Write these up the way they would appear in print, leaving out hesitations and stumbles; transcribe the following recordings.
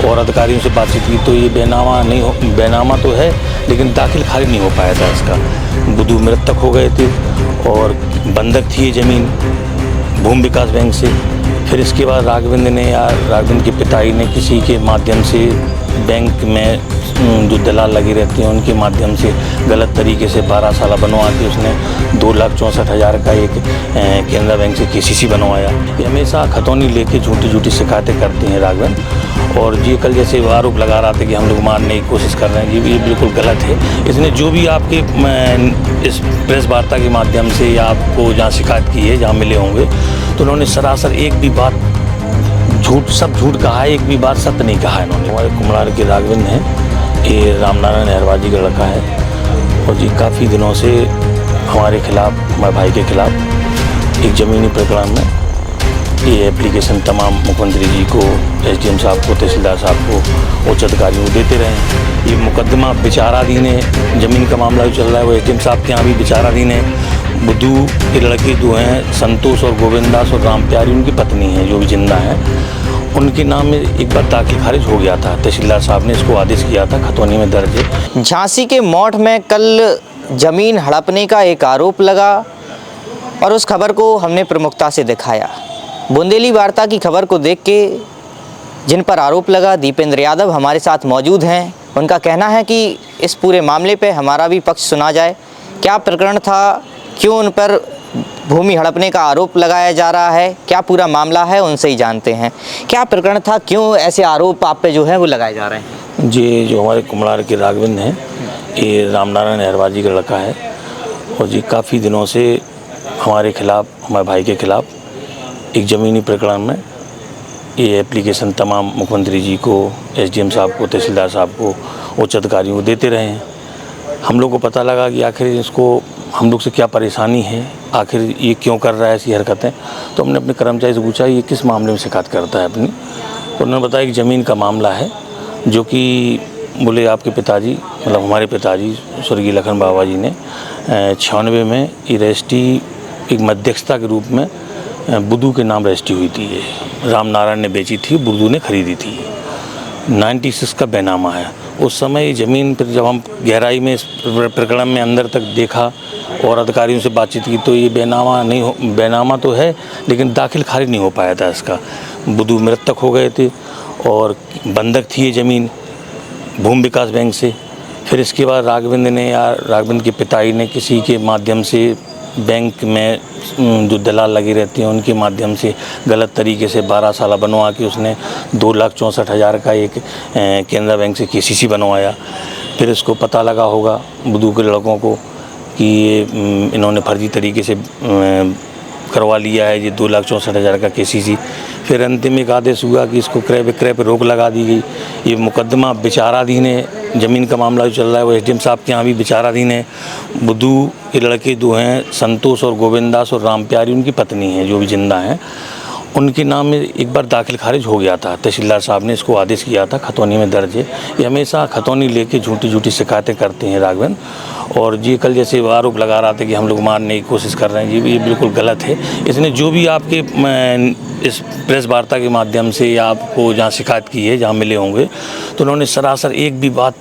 और अधिकारियों से बातचीत की तो ये बेनामा तो है, लेकिन दाखिल खारिज नहीं हो पाया था इसका। बुद्धू मृतक हो गए थे और बंधक थी ये ज़मीन भूमि विकास बैंक से। फिर इसके बाद राघवेंद्र के पिताजी ने किसी के माध्यम से बैंक में जो दलाल लगे रहते हैं उनके माध्यम से गलत तरीके से 12 साल बनवा के उसने 2,64,000 का एक केनरा बैंक से KCC बनवाया। ये हमेशा खतौनी लेके झूठी शिकायतें करते हैं राघवेंद्र, और ये कल जैसे आरोप लगा रहा था कि हम लोग मारने की कोशिश कर रहे हैं, ये बिल्कुल गलत है। इसने जो भी आपके इस प्रेस वार्ता के माध्यम से या आपको जहाँ शिकायत की है, जहाँ मिले होंगे, तो उन्होंने सरासर एक भी बात सब झूठ कहा है, एक भी बात सत्य नहीं कहा है इन्होंने। हमारे कुम्हलार के राघवेंद्र हैं, ये रामनारायण अहरवाजी का लड़का है, और जी काफ़ी दिनों से हमारे खिलाफ, हमारे भाई के खिलाफ एक ज़मीनी प्रकरण में ये एप्लीकेशन तमाम मुख्यमंत्री जी को, SDM साहब को, तहसीलदार साहब को, उच्च अधिकारियों को देते रहे। ये मुकदमा विचाराधीन है, ज़मीन का मामला जो चल रहा है वो SDM साहब के यहाँ भी विचाराधीन है। बुद्धू के लड़के जो हैं संतोष और गोविंदास और राम प्यारी, उनकी पत्नी है जो भी जिंदा है, उनके नाम में एक बार दाखिल खारिज हो गया था। तहसीलदार साहब ने इसको आदेश किया था, खतौनी में दर्ज है। झांसी के मौठ में कल ज़मीन हड़पने का एक आरोप लगा और उस खबर को हमने प्रमुखता से दिखाया। बुंदेली वार्ता की खबर को देख के जिन पर आरोप लगा, दीपेंद्र यादव हमारे साथ मौजूद हैं। उनका कहना है कि इस पूरे मामले पे हमारा भी पक्ष सुना जाए। क्या प्रकरण था, क्यों उन पर भूमि हड़पने का आरोप लगाया जा रहा है, क्या पूरा मामला है, उनसे ही जानते हैं। क्या प्रकरण था, क्यों ऐसे आरोप आप पे जो है वो लगाए जा रहे हैं? जी, जो हमारे कुम्हलार के राघवेंद्र हैं, ये रामनारायण अहरवाजी का लड़का है, और जी काफ़ी दिनों से हमारे खिलाफ, हमारे भाई के खिलाफ एक ज़मीनी प्रकरण में ये एप्लीकेशन तमाम मुख्यमंत्री जी को, SDM साहब को, तहसीलदार साहब को, उच्च अधिकारियों को देते रहे हैं। हम लोग को पता लगा कि आखिर इसको हम लोग से क्या परेशानी है, आखिर ये क्यों कर रहा है ऐसी हरकतें। तो हमने अपने कर्मचारी से पूछा ये किस मामले में शिकायत करता है अपनी, तो उन्होंने बताया कि ज़मीन का मामला है, जो कि बोले आपके पिताजी, मतलब हमारे पिताजी स्वर्गीय लखन बाबा जी ने 96 में ये रजिस्ट्री एक मध्यस्थता के रूप में बुद्धू के नाम रजिस्ट्री हुई थी। ये रामनारायण ने बेची थी, बुद्धू ने खरीदी थी। 96 का बेनामा है। उस समय ज़मीन पर जब हम गहराई में इस प्रकरण में अंदर तक देखा और अधिकारियों से बातचीत की तो ये बेनामा तो है, लेकिन दाखिल खारिज नहीं हो पाया था इसका। बुद्धू मृतक हो गए थे और बंधक थी ये ज़मीन भूमि विकास बैंक से। फिर इसके बाद राघवेंद्र के पिताजी ने किसी के माध्यम से बैंक में जो दलाल लगे रहते हैं उनके माध्यम से गलत तरीके से 12 साल बनवा के उसने 2,64,000 का एक केनरा बैंक से KCC बनवाया। फिर इसको पता लगा होगा बुद्धू के लड़कों को कि ये इन्होंने फर्जी तरीके से करवा लिया है ये 2,64,000 का KCC। फिर अंतिम एक आदेश हुआ कि इसको क्रय विक्रय पर रोक लगा दी गई। ये मुकदमा विचाराधीन है, ज़मीन का मामला जो चल रहा है वो SDM साहब के यहाँ भी विचाराधीन है। बुद्धू के लड़के जो हैं संतोष और गोविंदास और राम प्यारी, उनकी पत्नी है जो भी जिंदा हैं, उनके नाम में एक बार दाखिल खारिज हो गया था। तहसीलदार साहब ने इसको आदेश किया था, खतौनी में दर्ज है। ये हमेशा खतौनी लेके झूठी शिकायतें करते हैं राघवेंद्र, और ये कल जैसे आरोप लगा रहा था कि हम लोग मारने की कोशिश कर रहे हैं, ये बिल्कुल गलत है। इसने जो भी आपके इस प्रेस वार्ता के माध्यम से या आपको जहाँ शिकायत की है, जहाँ मिले होंगे, तो उन्होंने सरासर एक भी बात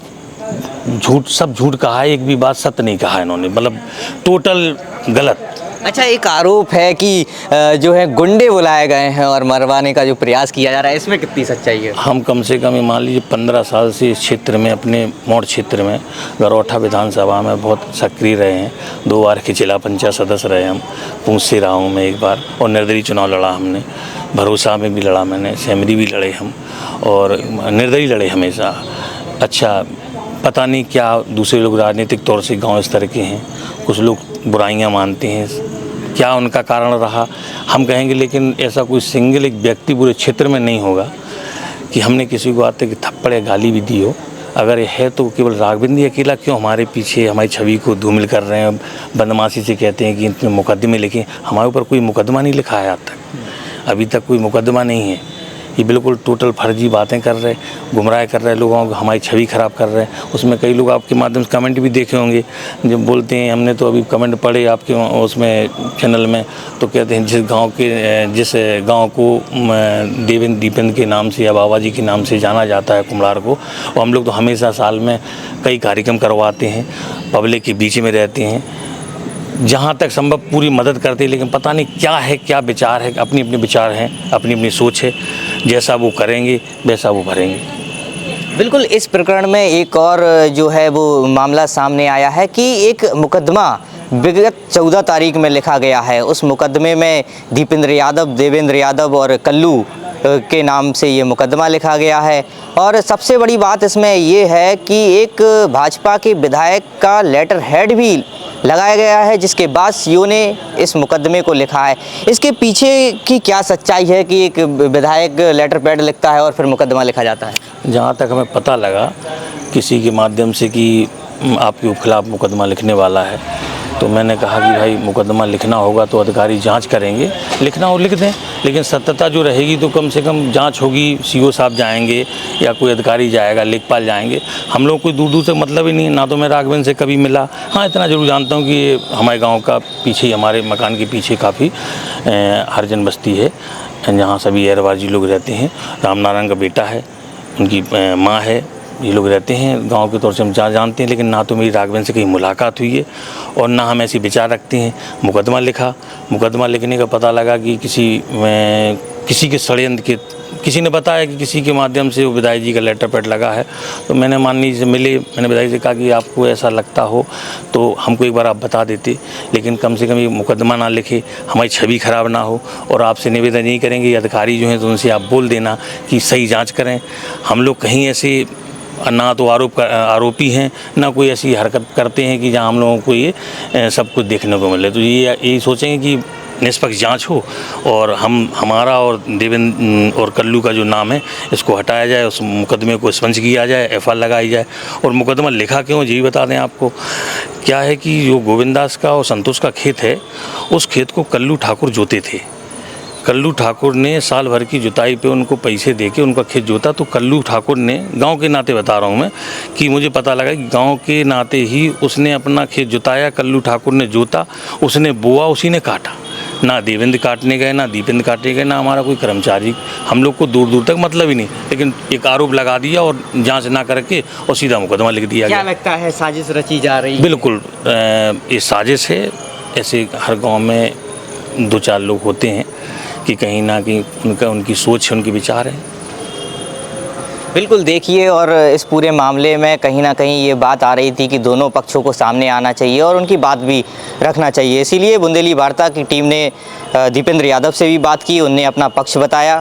सब झूठ कहा है, एक भी बात सत्य नहीं कहा है इन्होंने, मतलब टोटल गलत। अच्छा, एक आरोप है कि जो है गुंडे बुलाए गए हैं और मरवाने का जो प्रयास किया जा रहा है, इसमें कितनी सच्चाई है? हम कम से कम मान लीजिए 15 साल से इस क्षेत्र में, अपने मौड़ क्षेत्र में, गरौठा विधानसभा में बहुत सक्रिय रहे हैं। 2 बार के जिला पंचायत सदस्य रहे हम। पूंछ से रहा हूँ मैं एक बार, और निर्दलीय चुनाव लड़ा हमने। भरोसा में भी लड़ा मैंने, सेमरी भी लड़े हम, और निर्दलीय लड़े हमेशा। अच्छा, पता नहीं क्या दूसरे लोग राजनीतिक तौर से गाँव इस तरह के हैं, कुछ लोग बुराइयाँ मानते हैं, क्या उनका कारण रहा हम कहेंगे, लेकिन ऐसा कोई सिंगल एक व्यक्ति पूरे क्षेत्र में नहीं होगा कि हमने किसी को आते कि थप्पड़ या गाली भी दी हो। अगर ये है तो केवल राघवेंद्र अकेला क्यों हमारे पीछे हमारी छवि को धूमिल कर रहे हैं, बदमाशी से कहते हैं कि इतने मुकदमे लिखे। हमारे ऊपर कोई मुकदमा नहीं लिखा है आज तक, अभी तक कोई मुकदमा नहीं है। ये बिल्कुल टोटल फर्जी बातें कर रहे, गुमराह कर रहे लोगों को, हमारी छवि ख़राब कर रहे हैं। उसमें कई लोग आपके माध्यम से कमेंट भी देखे होंगे, जब बोलते हैं, हमने तो अभी कमेंट पढ़े आपके उसमें चैनल में, तो कहते हैं जिस गाँव को दीपेंद्र के नाम से या बाबा जी के नाम से जाना जाता है कुम्हलार को, और हम लोग तो हमेशा साल में कई कार्यक्रम करवाते हैं, पब्लिक के बीच में रहते हैं, जहाँ तक संभव पूरी मदद करते हैं, लेकिन पता नहीं क्या है, क्या विचार है, अपनी अपने विचार हैं, अपनी अपनी सोच है, जैसा वो करेंगे वैसा वो भरेंगे। बिल्कुल, इस प्रकरण में एक और जो है वो मामला सामने आया है कि एक मुकदमा विगत 14 तारीख में लिखा गया है। उस मुकदमे में दीपेंद्र यादव, देवेंद्र यादव और कल्लू के नाम से ये मुकदमा लिखा गया है। और सबसे बड़ी बात इसमें ये है कि एक भाजपा के विधायक का लेटर हेड भी लगाया गया है, जिसके बाद सीओ ने इस मुकदमे को लिखा है। इसके पीछे की क्या सच्चाई है कि एक विधायक लेटर पैड लिखता है और फिर मुकदमा लिखा जाता है? जहाँ तक हमें पता लगा किसी के माध्यम से कि आपके खिलाफ मुकदमा लिखने वाला है, तो मैंने कहा कि भाई मुकदमा लिखना होगा तो अधिकारी जांच करेंगे, लिखना हो लिख दें, लेकिन सत्यता जो रहेगी तो कम से कम जांच होगी, सीओ साहब जाएंगे या कोई अधिकारी जाएगा, लेखपाल जाएंगे। हम लोग कोई दूर दूर तक मतलब ही नहीं, ना तो मैं राघवेंद्र से कभी मिला। हाँ, इतना जरूर जानता हूँ कि ये हमारे गाँव का पीछे, हमारे मकान के पीछे काफ़ी हरिजन बस्ती है, जहाँ सभी एरवाजी लोग रहते हैं। रामनारायण का बेटा है, उनकी माँ है, ये लोग रहते हैं। गांव के तौर से हम जानते हैं, लेकिन ना तो मेरी राघवेंद्र से कहीं मुलाकात हुई है और ना हम ऐसी विचार रखते हैं। मुकदमा लिखा, मुकदमा लिखने का पता लगा कि किसी के षड्यंत्र के, किसी ने बताया कि किसी के माध्यम से वो विधायक जी का लेटर पैड लगा है। तो मैंने माननीय से मिले, मैंने विधायक से कहा कि आपको ऐसा लगता हो तो हमको एक बार आप बता देते, लेकिन कम से कम ये मुकदमा ना लिखे, हमारी छवि खराब ना हो। और आपसे निवेदन यही करेंगे, अधिकारी जो हैं तो उनसे आप बोल देना कि सही जाँच करें। हम लोग कहीं ऐसे ना तो आरोपी हैं, ना कोई ऐसी हरकत करते हैं कि जहां हम लोगों को ये सब कुछ देखने को मिले। तो ये यही सोचेंगे कि निष्पक्ष जांच हो और हमारा और देवेंद्र और कल्लू का जो नाम है इसको हटाया जाए, उस मुकदमे को स्पंज किया जाए, एफआईआर लगाई जाए। और मुकदमा लिखा क्यों, यही बता दें आपको। क्या है कि जो गोविंदास का और संतोष का खेत है, उस खेत को कल्लू ठाकुर जोते थे। कल्लू ठाकुर ने साल भर की जुताई पे उनको पैसे देके उनका खेत जोता। तो कल्लू ठाकुर ने, गांव के नाते बता रहा हूं मैं, कि मुझे पता लगा कि गांव के नाते ही उसने अपना खेत जुताया, कल्लू ठाकुर ने जोता, उसने बोआ, उसी ने काटा। ना देवेंद्र काटने गए, ना दीपेंद्र काटने गए, ना हमारा कोई कर्मचारी। हम लोग को दूर दूर तक मतलब ही नहीं, लेकिन एक आरोप लगा दिया और जांच ना करके और सीधा मुकदमा लिख दिया गया। क्या लगता है साजिश रची जा रही है? बिल्कुल ये साजिश है। ऐसे हर गाँव में 2-4 लोग होते हैं कि कहीं ना कहीं उनकी सोच है, उनके विचार है। बिल्कुल, देखिए, और इस पूरे मामले में कहीं ना कहीं ये बात आ रही थी कि दोनों पक्षों को सामने आना चाहिए और उनकी बात भी रखना चाहिए। इसीलिए बुंदेली वार्ता की टीम ने दीपेंद्र यादव से भी बात की, उनने अपना पक्ष बताया।